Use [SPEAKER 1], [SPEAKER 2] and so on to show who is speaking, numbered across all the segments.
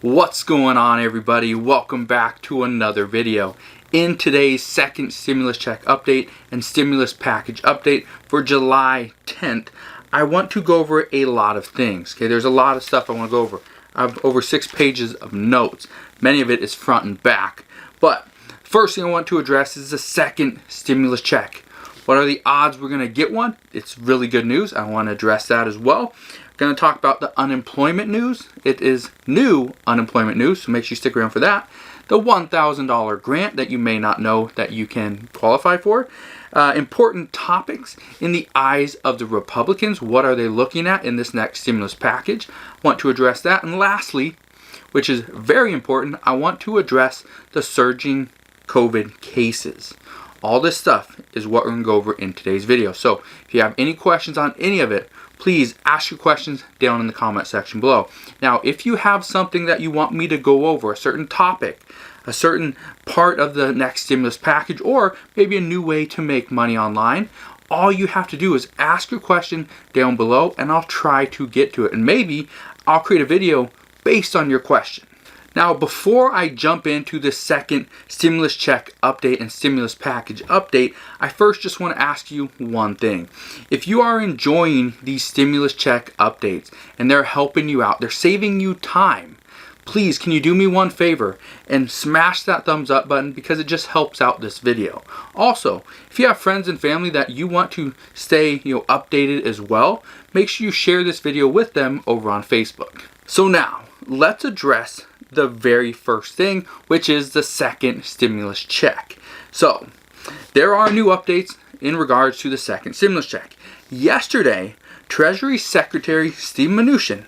[SPEAKER 1] What's going on, everybody? Welcome back to another video. In today's second stimulus check update and stimulus package update for July 10th, I want to go over a lot of things. Okay, there's a lot of stuff I want to go over. I have over 6 pages of notes. Many of it is front and back. But first thing I want to address is the second stimulus check. What are the odds we're going to get one? It's really good news. I want to address that as well. I'm going to talk about the unemployment news. It is new unemployment news, so make sure you stick around for that. The $1,000 grant that you may not know that you can qualify for. Important topics in the eyes of the Republicans. What are they looking at in this next stimulus package? I want to address that. And lastly, which is very important, I want to address the surging COVID cases. All this stuff is what we're going to go over in today's video. So if you have any questions on any of it, please ask your questions down in the comment section below. Now, if you have something that you want me to go over, a certain topic, a certain part of the next stimulus package, or maybe a new way to make money online, all you have to do is ask your question down below and I'll try to get to it. And maybe I'll create a video based on your question. Now, before I jump into the second stimulus check update and stimulus package update, I first just want to ask you one thing. If you are enjoying these stimulus check updates and they're helping you out, they're saving you time, please, can you do me one favor and smash that thumbs up button because it just helps out this video. Also, if you have friends and family that you want to stay updated as well, make sure you share this video with them over on Facebook. So now, let's address the very first thing, which is the second stimulus check. So, there are new updates in regards to the second stimulus check. Yesterday, Treasury Secretary Steve Mnuchin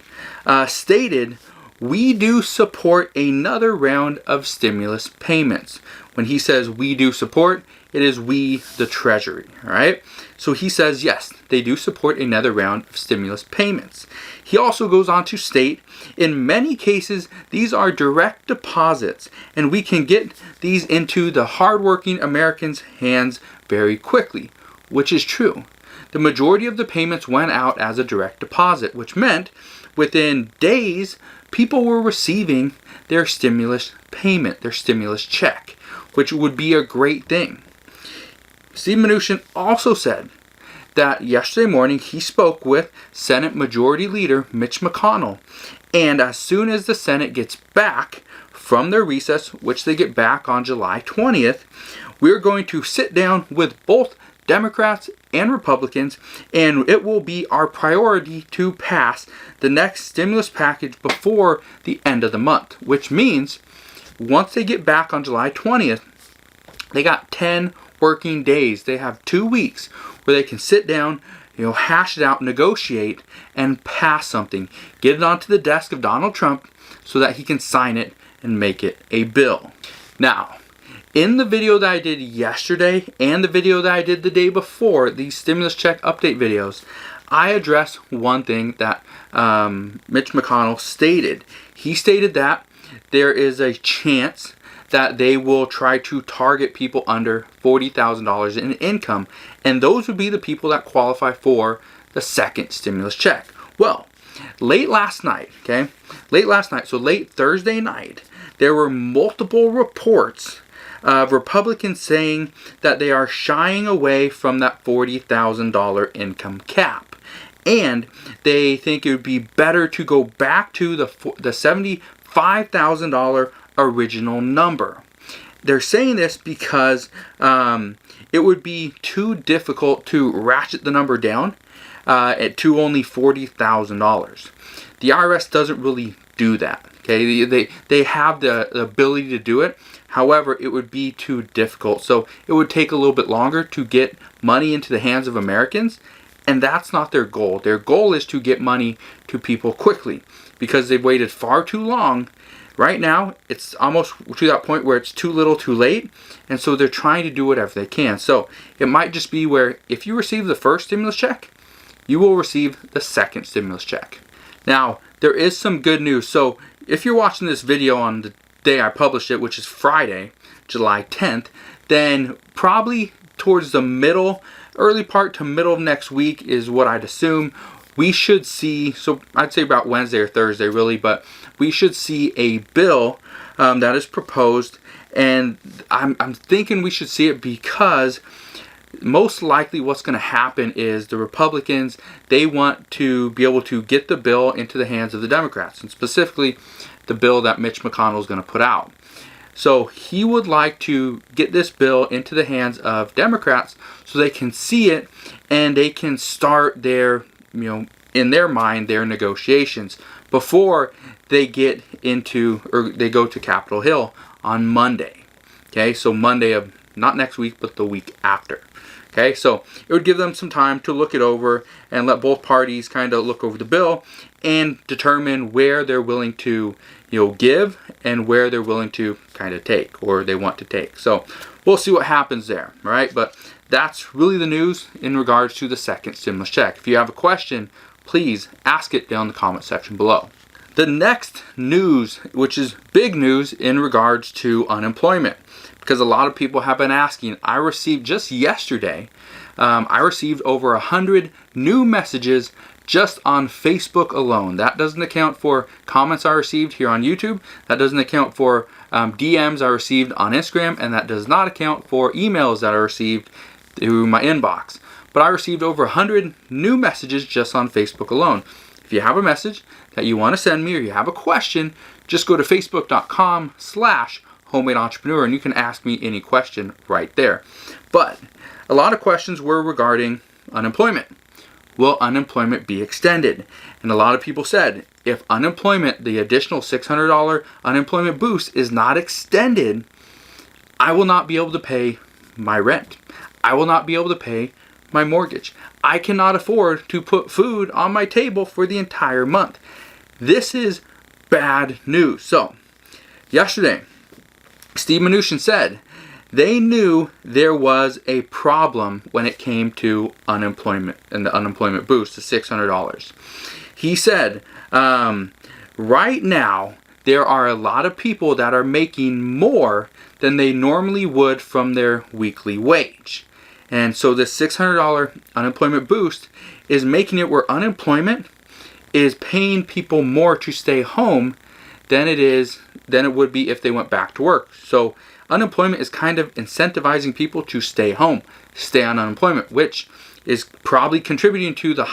[SPEAKER 1] stated, "We do support another round of stimulus payments." When he says we do support, it is we, the Treasury, all right? So he says, yes, they do support another round of stimulus payments. He also goes on to state, in many cases, these are direct deposits, and we can get these into the hardworking Americans' hands very quickly, which is true. The majority of the payments went out as a direct deposit, which meant within days, people were receiving their stimulus payment, their stimulus check, which would be a great thing. Steve Mnuchin also said that yesterday morning he spoke with Senate Majority Leader Mitch McConnell, and as soon as the Senate gets back from their recess, which they get back on July 20th, we're going to sit down with both Democrats and Republicans, and it will be our priority to pass the next stimulus package before the end of the month, which means once they get back on July 20th, they got 10 working days. They have 2 weeks where they can sit down, hash it out, negotiate, and pass something. Get it onto the desk of Donald Trump so that he can sign it and make it a bill. Now, in the video that I did yesterday and the video that I did the day before, these stimulus check update videos, I addressed one thing that Mitch McConnell stated. He stated that there is a chance that they will try to target people under $40,000 in income, and those would be the people that qualify for the second stimulus check. Well, late last night, so late Thursday night, there were multiple reports of Republicans saying that they are shying away from that $40,000 income cap. And they think it would be better to go back to the $75,000 original number. They're saying this because it would be too difficult to ratchet the number down to only $40,000. The IRS doesn't really do that. Okay, they have the ability to do it. However, it would be too difficult. So it would take a little bit longer to get money into the hands of Americans. And that's not their goal. Their goal is to get money to people quickly because they've waited far too long. Right now, it's almost to that point where it's too little too late. And so they're trying to do whatever they can. So it might just be where if you receive the first stimulus check, you will receive the second stimulus check. Now, there is some good news. So if you're watching this video on the day I published it, which is Friday, July 10th, then probably towards the early part to middle of next week is what I'd assume we should see. So I'd say about Wednesday or Thursday really, but we should see a bill that is proposed, and I'm thinking we should see it because most likely what's going to happen is the Republicans, they want to be able to get the bill into the hands of the Democrats, and specifically the bill that Mitch McConnell is going to put out. So he would like to get this bill into the hands of Democrats so they can see it and they can start their, in their mind, their negotiations before they get into, or they go to Capitol Hill on Monday. Okay, so Monday of not next week, but the week after. Okay, so it would give them some time to look it over and let both parties kind of look over the bill and determine where they're willing to, give and where they're willing to kind of take, or they want to take. So we'll see what happens there, all right? But that's really the news in regards to the second stimulus check. If you have a question, please ask it down in the comment section below. The next news, which is big news in regards to unemployment, because a lot of people have been asking. I received just yesterday, I received over 100 new messages just on Facebook alone. That doesn't account for comments I received here on YouTube. That doesn't account for DMs I received on Instagram, and that does not account for emails that I received through my inbox. But I received over 100 new messages just on Facebook alone. If you have a message that you want to send me, or you have a question, just go to facebook.com/homemade entrepreneur and you can ask me any question right there. But a lot of questions were regarding unemployment. Will unemployment be extended? And a lot of people said, if unemployment, the additional $600 unemployment boost is not extended, I will not be able to pay my rent. I will not be able to pay my mortgage. I cannot afford to put food on my table for the entire month. This is bad news. So, yesterday, Steve Mnuchin said they knew there was a problem when it came to unemployment and the unemployment boost, the $600. He said, right now, there are a lot of people that are making more than they normally would from their weekly wage. And so this $600 unemployment boost is making it where unemployment is paying people more to stay home than it would be if they went back to work. So unemployment is kind of incentivizing people to stay home, stay on unemployment, which is probably contributing to the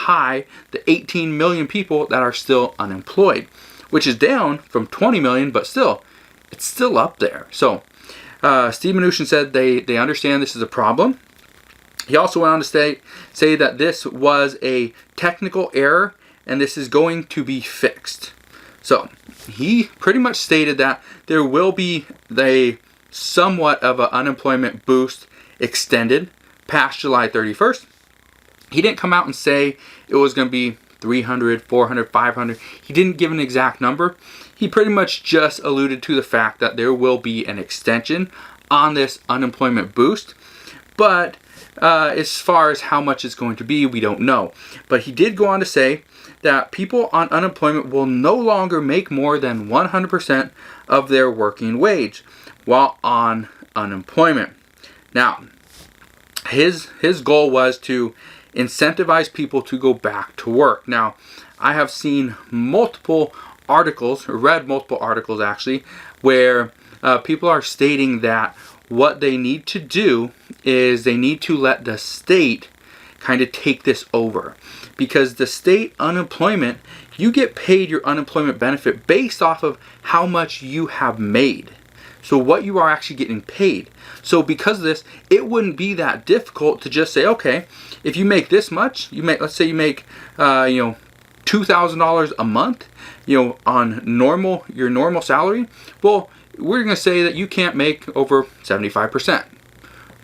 [SPEAKER 1] 18 million people that are still unemployed, which is down from 20 million, but still, it's still up there. So Steve Mnuchin said they understand this is a problem. He also went on to say that this was a technical error and this is going to be fixed. So he pretty much stated that there will be somewhat of an unemployment boost extended past July 31st. He didn't come out and say it was going to be 300, 400, 500. He didn't give an exact number. He pretty much just alluded to the fact that there will be an extension on this unemployment boost. But as far as how much it's going to be, we don't know. But he did go on to say that people on unemployment will no longer make more than 100% of their working wage while on unemployment. Now, his goal was to incentivize people to go back to work. Now, I have seen multiple articles, or read multiple articles actually, where people are stating that what they need to do is they need to let the state kind of take this over. Because the state unemployment, you get paid your unemployment benefit based off of how much you have made. So what you are actually getting paid. So because of this, it wouldn't be that difficult to just say, okay, if you make this much, let's say you make $2,000 a month, on your normal salary. Well, we're going to say that you can't make over 75%.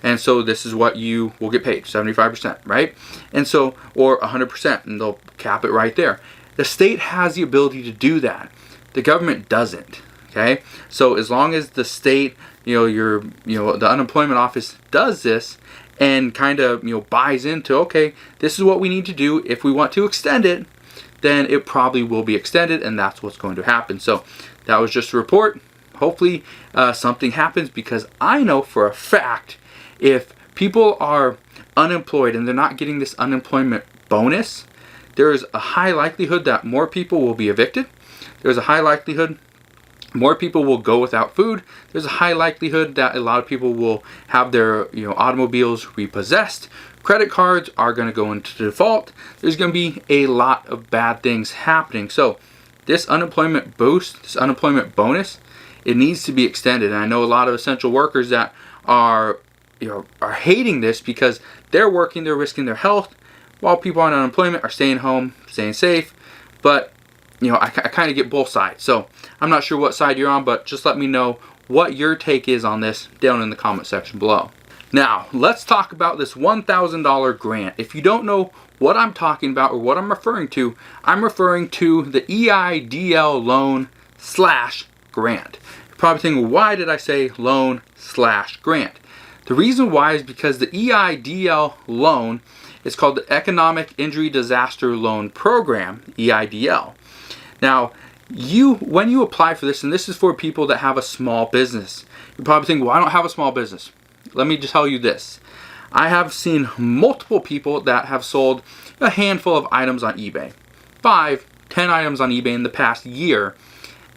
[SPEAKER 1] And so this is what you will get paid, 75%, right? And so, or 100%, and they'll cap it right there. The state has the ability to do that. The government doesn't, okay? So as long as the state, the unemployment office does this and kind of, buys into, okay, this is what we need to do if we want to extend it, then it probably will be extended, and that's what's going to happen. So that was just a report. Hopefully something happens, because I know for a fact if people are unemployed and they're not getting this unemployment bonus, there is a high likelihood that more people will be evicted. There's a high likelihood more people will go without food. There's a high likelihood that a lot of people will have their automobiles repossessed. Credit cards are going to go into default. There's going to be a lot of bad things happening. So this unemployment boost, this unemployment bonus, it needs to be extended. And I know a lot of essential workers that are hating this because they're working, they're risking their health, while people on unemployment are staying home, staying safe. But I kind of get both sides. So I'm not sure what side you're on, but just let me know what your take is on this down in the comment section below. Now, let's talk about this $1,000 grant. If you don't know what I'm talking about or what I'm referring to the EIDL loan / grant. You're probably thinking, why did I say loan / grant? The reason why is because the EIDL loan is called the Economic Injury Disaster Loan Program, EIDL. Now, when you apply for this, and this is for people that have a small business, you're probably thinking, well, I don't have a small business. Let me just tell you this. I have seen multiple people that have sold a handful of items on eBay. 5, 10 items on eBay in the past year,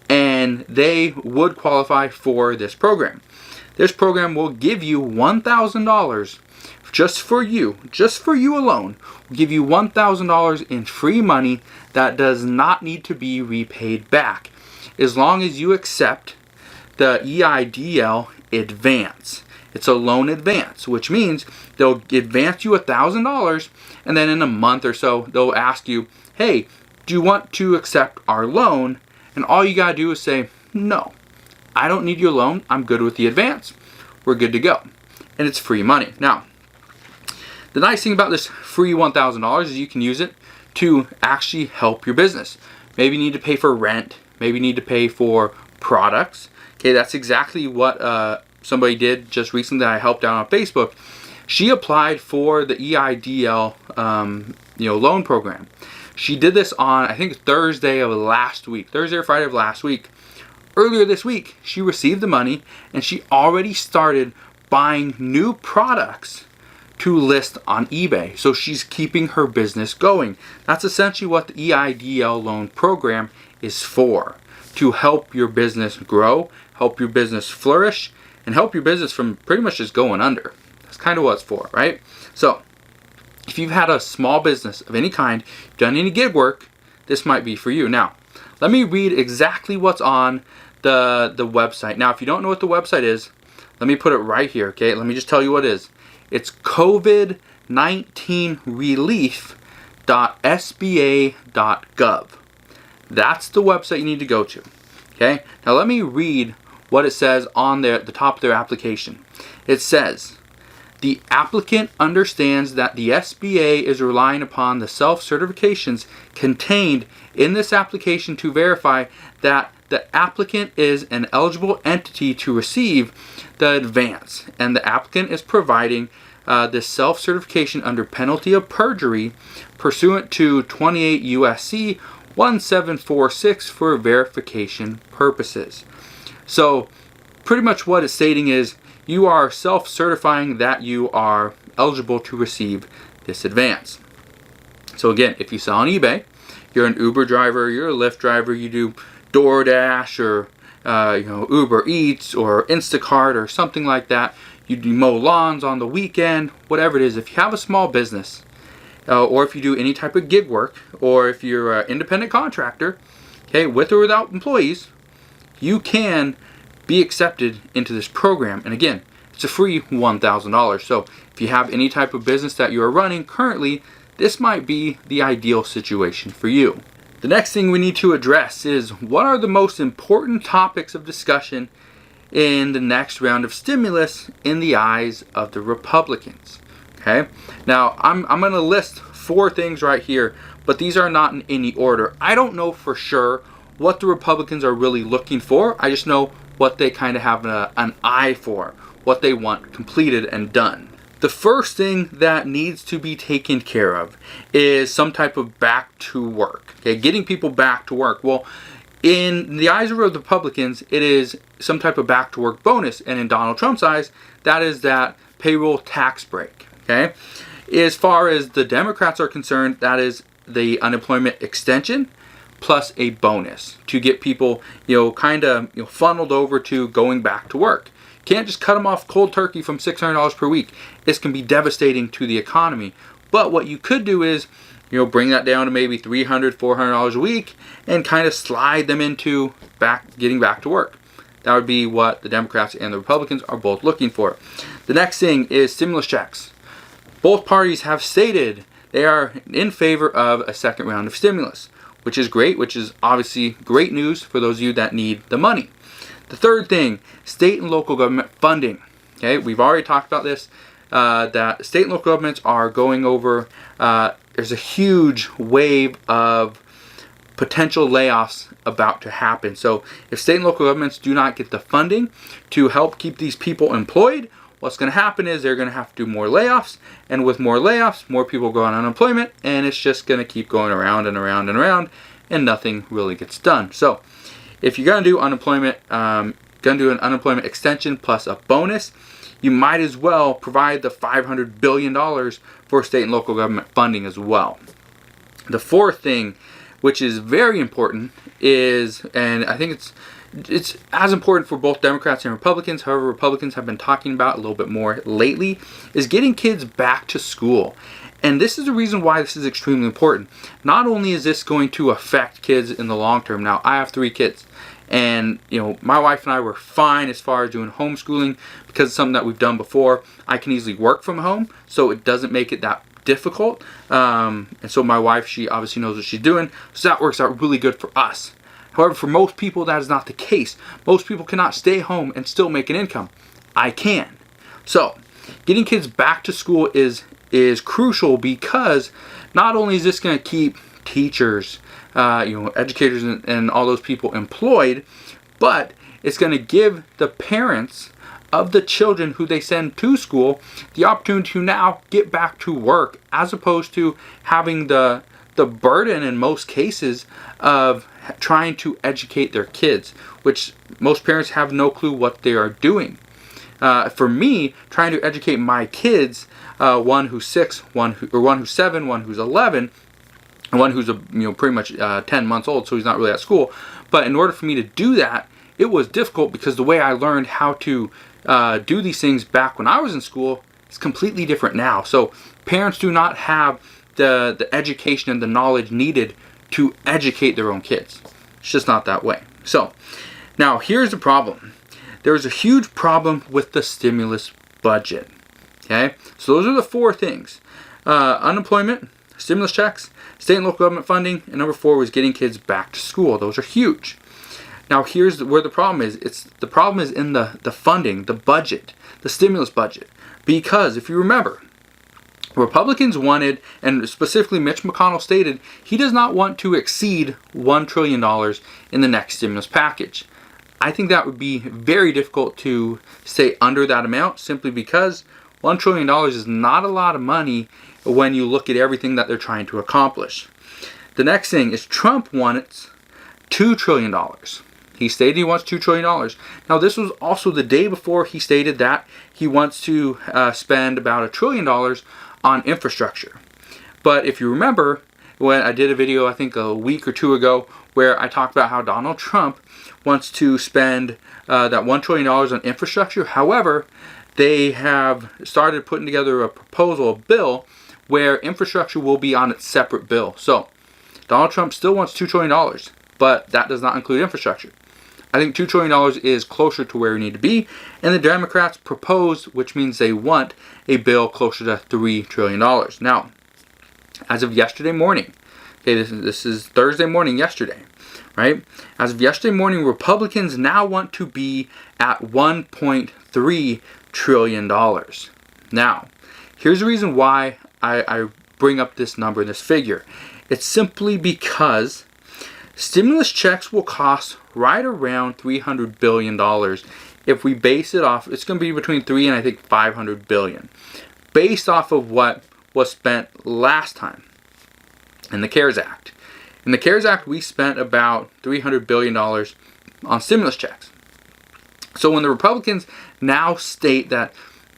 [SPEAKER 1] and they would qualify for this program. This program will give you $1,000 just for you alone. Will give you $1,000 in free money that does not need to be repaid back, as long as you accept the EIDL advance. It's a loan advance, which means they'll advance you $1,000, and then in a month or so, they'll ask you, hey, do you want to accept our loan? And all you gotta do is say, no, I don't need your loan. I'm good with the advance. We're good to go. And it's free money. Now, the nice thing about this free $1,000 is you can use it to actually help your business. Maybe you need to pay for rent. Maybe you need to pay for products. Okay, that's exactly what somebody did just recently that I helped out on Facebook. She applied for the EIDL loan program. She did this on, I think, Thursday or Friday of last week. Earlier this week, she received the money and she already started buying new products to list on eBay. So she's keeping her business going. That's essentially what the EIDL loan program is for, to help your business grow, help your business flourish, and help your business from pretty much just going under. That's kind of what it's for, right? So if you've had a small business of any kind, done any gig work, this might be for you. Now, let me read exactly what's on the website. Now, if you don't know what the website is, let me put it right here, okay? Let me just tell you what it is. It's covid19relief.sba.gov. That's the website you need to go to, okay? Now, let me read what it says on the top of their application. It says, the applicant understands that the SBA is relying upon the self-certifications contained in this application to verify that the applicant is an eligible entity to receive the advance, and the applicant is providing this self-certification under penalty of perjury pursuant to 28 USC 1746 for verification purposes. So pretty much what it's stating is you are self-certifying that you are eligible to receive this advance. So again, if you sell on eBay, you're an Uber driver, you're a Lyft driver, you do DoorDash or Uber Eats or Instacart or something like that, you do mow lawns on the weekend, whatever it is. If you have a small business, or if you do any type of gig work, or if you're an independent contractor, okay, with or without employees, you can be accepted into this program. And again, it's a free $1,000. So if you have any type of business that you are running currently, this might be the ideal situation for you. The next thing we need to address is what are the most important topics of discussion in the next round of stimulus in the eyes of the Republicans. Okay, now I'm going to list 4 things right here, but these are not in any order. I don't know for sure what the Republicans are really looking for. I just know what they kind of have an eye for, what they want completed and done. The first thing that needs to be taken care of is some type of back to work. Okay, getting people back to work. Well, in the eyes of the Republicans, it is some type of back to work bonus, and in Donald Trump's eyes, that is that payroll tax break. Okay, as far as the Democrats are concerned, that is the unemployment extension plus a bonus to get people, kind of funneled over to going back to work. Can't just cut them off cold turkey from $600 per week. This can be devastating to the economy. But what you could do is, bring that down to maybe $300, $400 a week and kind of slide them into getting back to work. That would be what the Democrats and the Republicans are both looking for. The next thing is stimulus checks. Both parties have stated they are in favor of a second round of stimulus, which is great, which is obviously great news for those of you that need the money. The third thing, state and local government funding. Okay, we've already talked about this, that state and local governments are going over, there's a huge wave of potential layoffs about to happen. So if state and local governments do not get the funding to help keep these people employed, what's going to happen is they're going to have to do more layoffs, and with more layoffs, more people go on unemployment, and it's just going to keep going around and around and around, and nothing really gets done. So if you're going to do unemployment, an unemployment extension plus a bonus, you might as well provide the $500 billion for state and local government funding as well. The fourth thing, which is very important, is, and I think it's as important for both Democrats and Republicans, however Republicans have been talking about a little bit more lately, is getting kids back to school. And this is the reason why this is extremely important. Not only is this going to affect kids in the long term. Now, I have 3 kids. And, my wife and I were fine as far as doing homeschooling because it's something that we've done before. I can easily work from home, so it doesn't make it that difficult. And so my wife, she obviously knows what she's doing. So that works out really good for us. However, for most people, that is not the case. Most people cannot stay home and still make an income. I can. So getting kids back to school is crucial, because not only is this going to keep teachers, educators and all those people employed, but it's going to give the parents of the children who they send to school the opportunity to now get back to work, as opposed to having the burden in most cases of trying to educate their kids, which most parents have no clue what they are doing. For me, trying to educate my kids, one who's 6, one who's 7, one who's 11, and one who's pretty much 10 months old, so he's not really at school. But in order for me to do that, it was difficult, because the way I learned how to do these things back when I was in school is completely different now. So parents do not have the education and the knowledge needed to educate their own kids. It's just not that way. So now here's the problem. There's a huge problem with the stimulus budget. Okay, so those are the 4 things: unemployment, stimulus checks, state and local government funding, and number 4 was getting kids back to school. Those are huge. Now here's where the problem is. The problem is in the funding, the budget, the stimulus budget. Because if you remember, Republicans wanted, and specifically Mitch McConnell stated, he does not want to exceed $1 trillion in the next stimulus package. I think that would be very difficult to stay under that amount, simply because $1 trillion is not a lot of money when you look at everything that they're trying to accomplish. The next thing is Trump wants $2 trillion. He stated he wants $2 trillion. Now, this was also the day before he stated that he wants to spend about $1 trillion on infrastructure. But if you remember, when I did a video, I think a week or 2 ago, where I talked about how Donald Trump wants to spend that $1 trillion on infrastructure. However, they have started putting together a proposal, a bill, where infrastructure will be on its separate bill. So Donald Trump still wants $2 trillion, but that does not include infrastructure. I think $2 trillion is closer to where we need to be, and the Democrats proposed, which means they want a bill closer to $3 trillion. Now, as of yesterday morning, okay, this is Thursday morning yesterday, right? As of yesterday morning, Republicans now want to be at $1.3 trillion. Now, here's the reason why I bring up this number, this figure. It's simply because stimulus checks will cost right around $300 billion. If we base it off, it's going to be between 3 and I think 500 billion, based off of what was spent last time in the CARES Act. In the CARES Act, we spent about $300 billion on stimulus checks. So when the Republicans now state that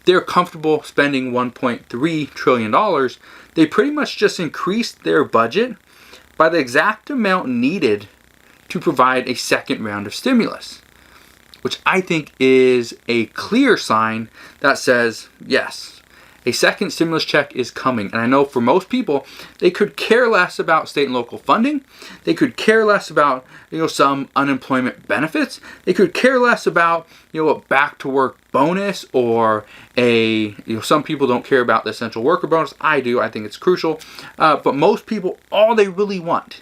[SPEAKER 1] they're comfortable spending $1.3 trillion, they pretty much just increased their budget by the exact amount needed to provide a second round of stimulus, which I think is a clear sign that says, yes, a second stimulus check is coming. And I know for most people, they could care less about state and local funding. They could care less about, some unemployment benefits. They could care less about, a back to work bonus or some people don't care about the essential worker bonus. I do. I think it's crucial. But most people, all they really want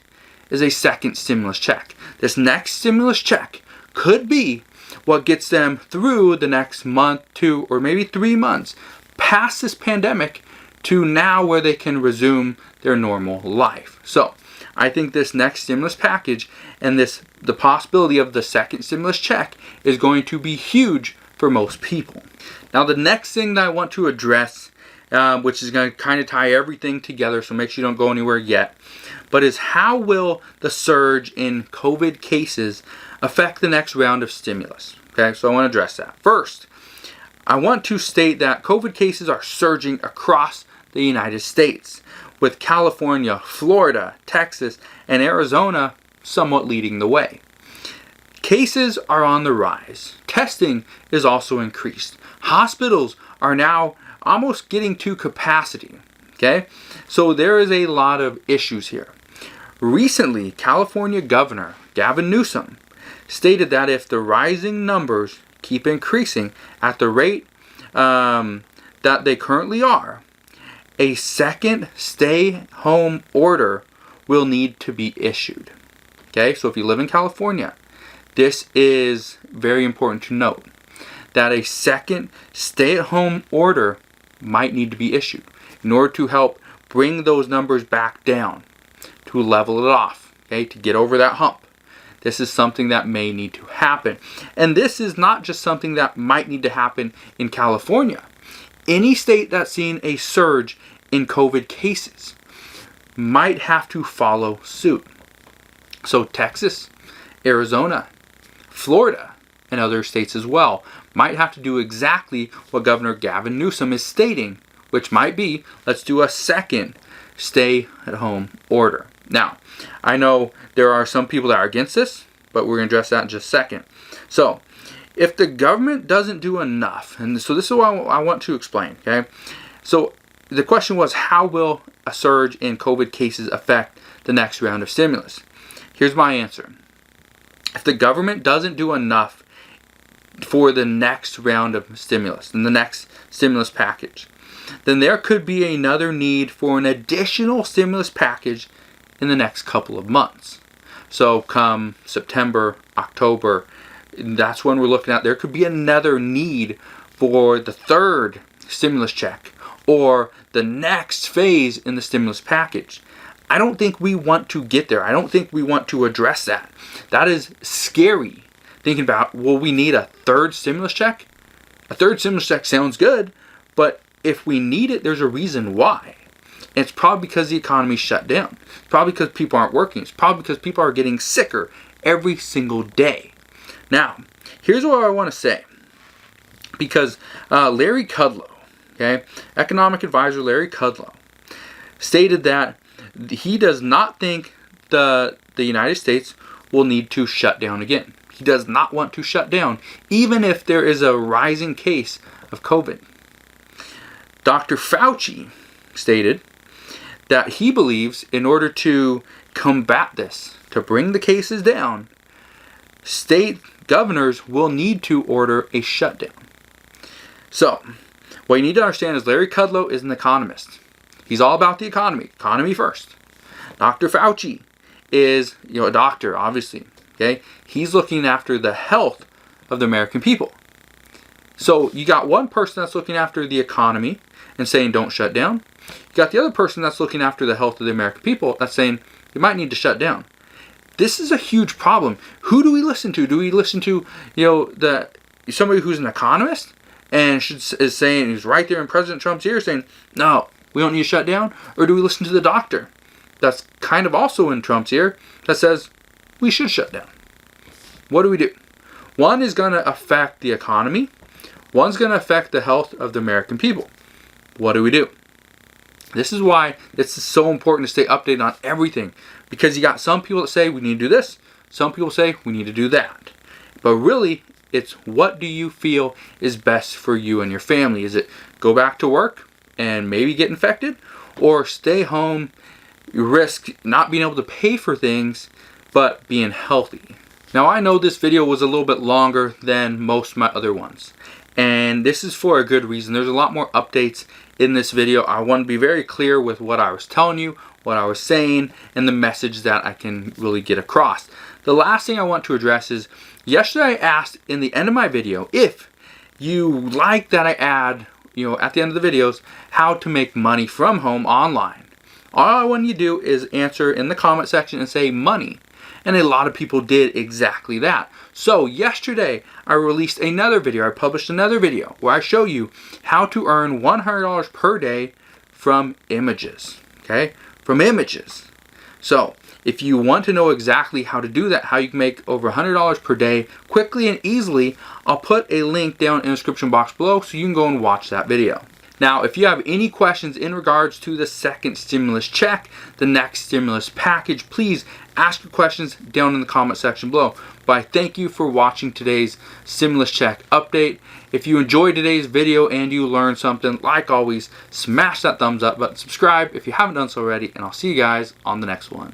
[SPEAKER 1] is a second stimulus check. This next stimulus check could be what gets them through the next month, 2, or maybe 3 months past this pandemic to now where they can resume their normal life. So I think this next stimulus package and the possibility of the second stimulus check is going to be huge for most people. Now the next thing that I want to address, which is going to kind of tie everything together, so make sure you don't go anywhere yet, but is how will the surge in COVID cases affect the next round of stimulus? Okay, so I want to address that. First, I want to state that COVID cases are surging across the United States, with California, Florida, Texas, and Arizona somewhat leading the way. Cases are on the rise. Testing is also increased. Hospitals are now almost getting to capacity. Okay, so there is a lot of issues here. Recently, California Governor Gavin Newsom stated that if the rising numbers keep increasing at the rate that they currently are, a second stay-home order will need to be issued. Okay, so if you live in California, this is very important to note that a second stay-at-home order might need to be issued in order to help bring those numbers back down, to level it off, okay, to get over that hump. This is something that may need to happen. And this is not just something that might need to happen in California. Any state that's seen a surge in COVID cases might have to follow suit. So Texas, Arizona, Florida, and other states as well might have to do exactly what Governor Gavin Newsom is stating, which might be, let's do a second stay-at-home order. Now, I know there are some people that are against this, but we're going to address that in just a second. So, if the government doesn't do enough, and so this is what I want to explain, okay? So, the question was, how will a surge in COVID cases affect the next round of stimulus? Here's my answer. If the government doesn't do enough for the next round of stimulus, and the next stimulus package, then there could be another need for an additional stimulus package in the next couple of months. So come September, October, that's when we're looking at there could be another need for the third stimulus check or the next phase in the stimulus package. I don't think we want to get there. I don't think we want to address that. That is scary. Thinking about, will we need a third stimulus check? A third stimulus check sounds good, but if we need it, there's a reason why. And it's probably because the economy's shut down. It's probably because people aren't working. It's probably because people are getting sicker every single day. Now, here's what I want to say. Because Larry Kudlow, okay, economic advisor Larry Kudlow, stated that he does not think the United States will need to shut down again. He does not want to shut down, even if there is a rising case of COVID. Dr. Fauci stated that he believes in order to combat this, to bring the cases down, state governors will need to order a shutdown. So, what you need to understand is Larry Kudlow is an economist. He's all about the economy. Economy first. Dr. Fauci is, a doctor, obviously. Okay? He's looking after the health of the American people. So you got one person that's looking after the economy and saying don't shut down. You got the other person that's looking after the health of the American people that's saying you might need to shut down. This is a huge problem. Who do we listen to? Do we listen to, somebody who's an economist and is saying, he's right there in President Trump's ear saying, no, we don't need to shut down? Or do we listen to the doctor that's kind of also in Trump's ear that says we should shut down? What do we do? One is going to affect the economy. One's going to affect the health of the American people. What do we do? This is why it's so important to stay updated on everything, because you got some people that say we need to do this, some people say we need to do that. But really, it's what do you feel is best for you and your family? Is it go back to work and maybe get infected, or stay home, risk not being able to pay for things, but being healthy? Now, I know this video was a little bit longer than most of my other ones, and this is for a good reason. There's a lot more updates in this video. I want to be very clear with what I was telling you, what I was saying, and the message that I can really get across. The last thing I want to address is, yesterday I asked in the end of my video if you like that I add, at the end of the videos, how to make money from home online. All I want you to do is answer in the comment section and say money. And a lot of people did exactly that. So yesterday I released another video. I published another video where I show you how to earn $100 per day from images. Okay? From images. So if you want to know exactly how to do that, how you can make over $100 per day quickly and easily, I'll put a link down in the description box below so you can go and watch that video. Now, if you have any questions in regards to the second stimulus check, the next stimulus package, please ask your questions down in the comment section below. But I thank you for watching today's stimulus check update. If you enjoyed today's video and you learned something, like always, smash that thumbs up button, subscribe if you haven't done so already, and I'll see you guys on the next one.